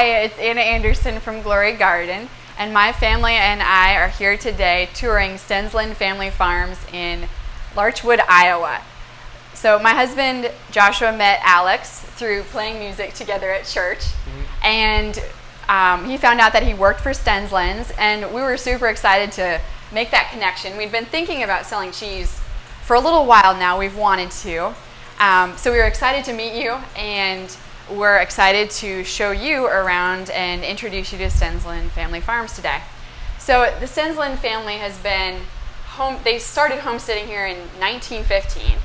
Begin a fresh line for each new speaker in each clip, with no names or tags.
Hi, it's Anna Anderson from Glory Garden, and my family and I are here today touring Stensland Family Farms in Larchwood, Iowa. So my husband Joshua met Alex through playing music together at church, and he found out that he worked for Stensland's, and we were super excited to make that connection. We've been thinking about selling cheese for a little while now. We've wanted to. So we were excited to meet you, and we're excited to show you around and introduce you to Stensland Family Farms today. So the Stensland family has been they started homesteading here in 1915,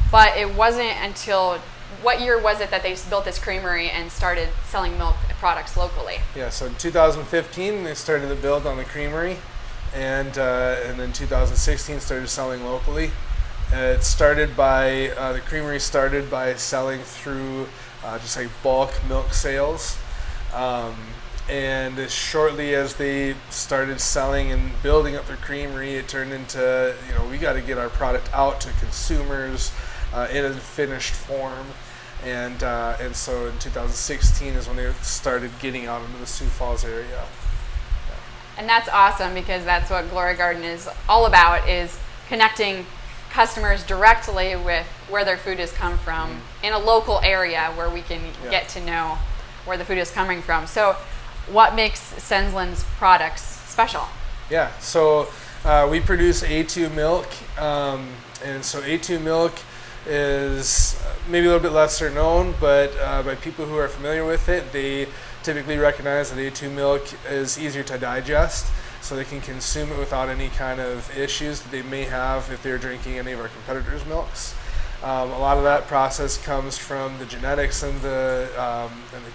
but it wasn't until, what year was it that they built this creamery and started selling milk products locally?
Yeah, so in 2015 they started the build on the creamery, and then 2016 started selling locally. It started by, the creamery started by selling through just like bulk milk sales. And as shortly as they started selling and building up their creamery, it turned into, we got to get our product out to consumers in a finished form. And so in 2016 is when they started getting out into the Sioux Falls area. Yeah.
And that's awesome, because that's what Glory Garden is all about, is connecting customers directly with where their food has come from in a local area where we can get to know where the food is coming from. So what makes Stensland's products special? Yeah,
so we produce A2 milk, and so A2 milk is maybe a little bit lesser known, but by people who are familiar with it, they typically recognize that A2 milk is easier to digest, so they can consume it without any kind of issues that they may have if they're drinking any of our competitors' milks. A lot of that process comes from the genetics and the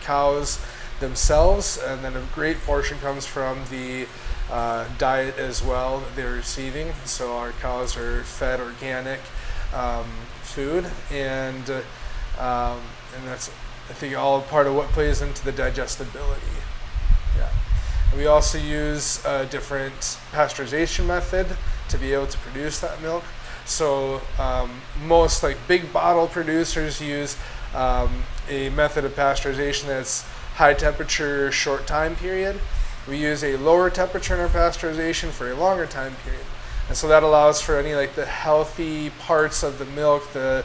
cows themselves, and then a great portion comes from the diet as well that they're receiving. So our cows are fed organic food, and that's, I think, all part of what plays into the digestibility. Yeah. We also use a different pasteurization method to be able to produce that milk. So most big bottle producers use a method of pasteurization that's high temperature, short time period. We use a lower temperature in our pasteurization for a longer time period. And so that allows for any the healthy parts of the milk, the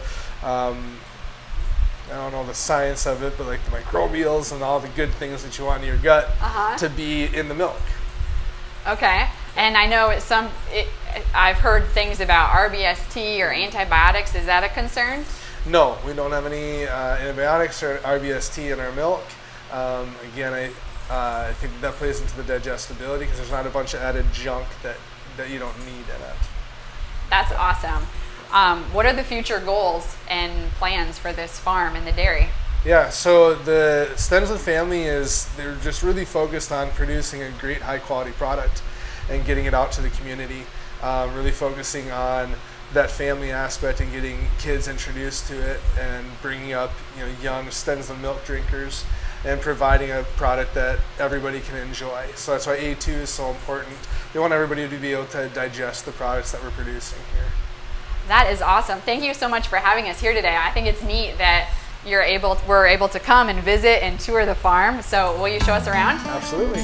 I don't know the science of it, but the microbials and all the good things that you want in your gut to be in the milk. Okay,
and I know I've heard things about RBST or antibiotics. Is that a concern?
No, we don't have any antibiotics or RBST in our milk. Again, I think that plays into the digestibility, because there's not a bunch of added junk that you don't need in it.
That's awesome. What are the future goals and plans for this farm and the dairy?
Yeah, so the Stensland family they're just really focused on producing a great high quality product and getting it out to the community, really focusing on that family aspect and getting kids introduced to it, and bringing up young Stensland milk drinkers and providing a product that everybody can enjoy. So that's why A2 is so important. We want everybody to be able to digest the products that we're producing here.
That is awesome. Thank you so much for having us here today. I think it's neat that we're able to come and visit and tour the farm. So will you show us around?
Absolutely.